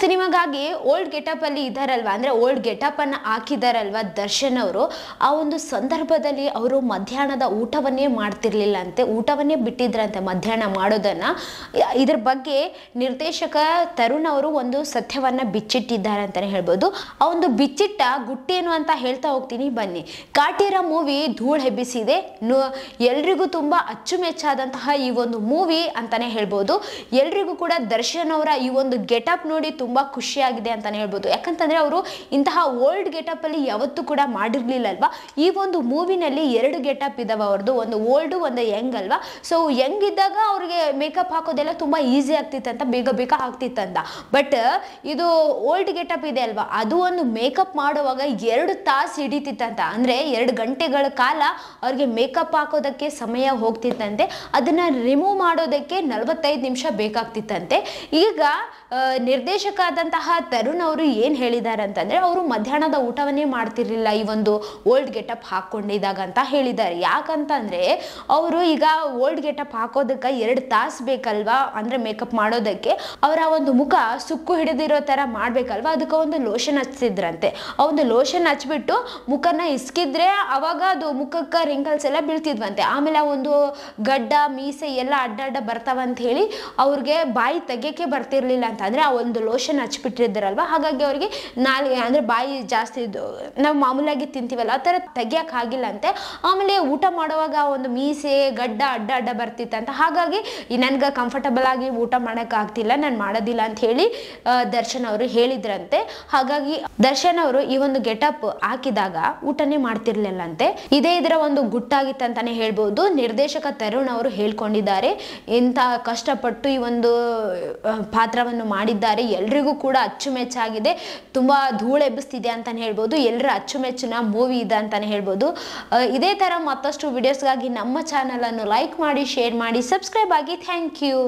ಸಿನಿಮಾಗಾಗಿ old getup ಅಲ್ಲಿ ಇದಾರಲ್ವಾ, ಅಂದ್ರೆ old getup ಅನ್ನ ಹಾಕಿದಾರಲ್ವಾ ದರ್ಶನ್ ಅವರು, ಆ ಒಂದು ಸಂದರ್ಭದಲ್ಲಿ ಅವರು ಮಧ್ಯಾಹ್ನದ ಊಟವನ್ನೇ ಮಾಡ್ತಿರ್ಲಿಲ್ಲ ಅಂತೆ, ಊಟವನ್ನೇ ಬಿಟ್ಟಿದ್ರಂತೆ ಮಧ್ಯಾಹ್ನ ಮಾಡೋದನ್ನ. ಇದ್ರ ಬಗ್ಗೆ ನಿರ್ದೇಶಕ ತರುಣ್ ಅವರು ಒಂದು ಸತ್ಯವನ್ನ ಬಿಚ್ಚಿಟ್ಟಿದ್ದಾರೆ ಅಂತಾನೆ ಹೇಳ್ಬೋದು. ಆ ಒಂದು ಬಿಚ್ಚಿಟ್ಟ ಗುಟ್ಟೇನು ಅಂತ ಹೇಳ್ತಾ ಹೋಗ್ತೀನಿ ಬನ್ನಿ. ಕಾಟೇರ ಮೂವಿ ಧೂಳ್ ಹೆಬ್ಬಿಸಿದೆ, ಎಲ್ರಿಗೂ ತುಂಬಾ ಅಚ್ಚುಮೆಚ್ಚಾದಂತಹ ಈ ಒಂದು ಮೂವಿ ಅಂತಾನೆ ಹೇಳ್ಬೋದು. ಎಲ್ರಿಗೂ ಕೂಡ ದರ್ಶನ್ ಅವರ ಈ ಒಂದು ಗೆಟಪ್ ನೋಡಿ ತುಂಬಾ ಖುಷಿಯಾಗಿದೆ ಅಂತಾನೆ ಹೇಳ್ಬೋದು. ಯಾಕಂತಂದ್ರೆ ಅವರು ಇಂತಹ ಓಲ್ಡ್ ಗೆಟಪ್ ಅಲ್ಲಿ ಯಾವತ್ತೂ ಕೂಡ ಮಾಡಿರ್ಲಿಲ್ಲ ಅಲ್ವಾ. ಈ ಒಂದು ಮೂವಿನಲ್ಲಿ 2 ಗೆಟಪ್ ಇದಾವ ಅವ್ರದ್ದು, ಒಂದು ಓಲ್ಡ್ ಒಂದು ಯಂಗ್ ಅಲ್ವಾ. ಸೊ ಯಂಗ್ ಇದ್ದಾಗ ಅವ್ರಿಗೆ ಮೇಕಪ್ ಹಾಕೋದೆಲ್ಲ ತುಂಬಾ ಈಸಿ ಆಗ್ತಿತ್ತಂತ, ಬೇಗ ಬೇಗ ಆಗ್ತಿತ್ತಂತ. ಬಟ್ ಇದು ಓಲ್ಡ್ ಗೆಟಪ್ ಇದೆ ಅಲ್ವಾ, ಅದು ಒಂದು ಮೇಕಪ್ ಮಾಡುವಾಗ 2 ತಾಸು ಹಿಡಿತಿತ್ತಂತ. ಅಂದ್ರೆ 2 ಗಂಟೆಗಳ ಕಾಲ ಅವ್ರಿಗೆ ಮೇಕಪ್ ಹಾಕೋದಕ್ಕೆ ಸಮಯ ಹೋಗ್ತಿತ್ತಂತೆ. ಅದನ್ನ ರಿಮೂವ್ ಮಾಡೋದಕ್ಕೆ 45 ನಿಮಿಷ ಬೇಕಾಗ್ತಿತ್ತಂತೆ. ಈಗ ನಿರ್ದೇಶಕ ಆದಂತಹ ತರುಣ್ ಅವರು ಏನ್ ಹೇಳಿದ್ದಾರೆ ಅಂತಂದ್ರೆ, ಅವರು ಮಧ್ಯಾಹ್ನದ ಊಟವನ್ನೇ ಮಾಡ್ತಿರ್ಲಿಲ್ಲ ಈ ಒಂದು ಓಲ್ಡ್ ಗೆಟಪ್ ಹಾಕೊಂಡಿದಾಗ ಅಂತ ಹೇಳಿದ್ದಾರೆ. ಯಾಕಂತಂದ್ರೆ ಅವರು ಈಗ ಓಲ್ಡ್ ಗೆಟಪ್ ಹಾಕೋದಕ್ಕೆ 2 ತಾಸು ಬೇಕಲ್ವಾ, ಅಂದ್ರೆ ಮೇಕಪ್ ಮಾಡೋದಕ್ಕೆ. ಅವರ ಒಂದು ಮುಖ ಸುಕ್ಕು ಹಿಡಿದಿರೋ ತರ ಮಾಡ್ಬೇಕಲ್ವಾ, ಅದಕ್ಕೆ ಒಂದು ಲೋಷನ್ ಹಚ್ತಿದ್ರಂತೆ. ಆ ಒಂದು ಲೋಷನ್ ಹಚ್ಬಿಟ್ಟು ಮುಖನ ಇಸ್ಕಿದ್ರೆ ಅವಾಗ ಅದು ಮುಖಕ್ಕೆ ರಿಂಕಲ್ಸ್ ಎಲ್ಲ ಬೀಳ್ತಿದ್ವಂತೆ. ಆಮೇಲೆ ಆ ಒಂದು ಗಡ್ಡ ಮೀಸೆ ಎಲ್ಲ ಅಡ್ಡ ಬರ್ತಾವಂತ ಹೇಳಿ ಅವ್ರಿಗೆ ಬಾಯಿ ತೆಗಿಯಕ್ಕೆ ಬರ್ತಿರ್ಲಿಲ್ಲ ಅಂತ. ಅಂದ್ರೆ ಆ ಒಂದು ಲೋಷನ್ ಹಚ್ಬಿಟ್ಟಿದ್ರಲ್ವಾ, ಹಾಗಾಗಿ ಅವ್ರಿಗೆ ನಾಲಿಗೆ ಅಂದ್ರೆ ಬಾಯಿ ಜಾಸ್ತಿ ನಾವು ಮಾಮೂಲಾಗಿ ತಿಂತೀವಲ್ಲ ಆ ತರ ತೆಗಿಯಕ್ ಆಗಿಲ್ಲ ಅಂತೆ. ಆಮೇಲೆ ಊಟ ಮಾಡುವಾಗ ಒಂದು ಮೀಸೆ ಗಡ್ಡ ಅಡ್ಡ ಬರ್ತಿತ್ತಂತ. ಹಾಗಾಗಿ ನನ್ಗೆ ಕಂಫರ್ಟಬಲ್ ಆಗಿ ಊಟ ಮಾಡಕ್ ಆಗ್ತಿಲ್ಲ, ನಾನು ಮಾಡೋದಿಲ್ಲ ಅಂತ ಹೇಳಿ ದರ್ಶನ್ ಅವರು ಹೇಳಿದ್ರಂತೆ. ಹಾಗಾಗಿ ದರ್ಶನ್ ಅವರು ಈ ಒಂದು ಗೆಟಪ್ ಹಾಕಿದಾಗ ಊಟನೇ ಮಾಡ್ತಿರ್ಲಿಲ್ಲ ಅಂತೆ. ಇದೇ ಇದರ ಒಂದು ಗುಟ್ಟಾಗಿತ್ತಂತಾನೆ ಹೇಳ್ಬೋದು. ನಿರ್ದೇಶಕ ತರುಣ್ ಅವರು ಹೇಳ್ಕೊಂಡಿದ್ದಾರೆ, ಇಂಥ ಕಷ್ಟಪಟ್ಟು ಈ ಒಂದು ಪಾತ್ರವನ್ನು ಮಾಡಿದ್ದಾರೆ, ಎಲ್ರಿಗೂ ಕೂಡ ಅಚ್ಚುಮೆಚ್ಚಾಗಿದೆ, ತುಂಬಾ ಧೂಳೆಬ್ಬಿಸ್ತಿದೆ ಅಂತಾನೆ ಹೇಳ್ಬೋದು. ಎಲ್ಲರ ಅಚ್ಚುಮೆಚ್ಚಿನ ಮೂವಿ ಇದೆ ಅಂತಾನೆ ಹೇಳ್ಬೋದು. ಇದೇ ತರ ಮತ್ತಷ್ಟು ವಿಡಿಯೋಸ್ಗಾಗಿ ನಮ್ಮ ಚಾನಲ್ ಅನ್ನು ಲೈಕ್ ಮಾಡಿ, ಶೇರ್ ಮಾಡಿ, ಸಬ್ಸ್ಕ್ರೈಬ್ ಆಗಿ. Thank you.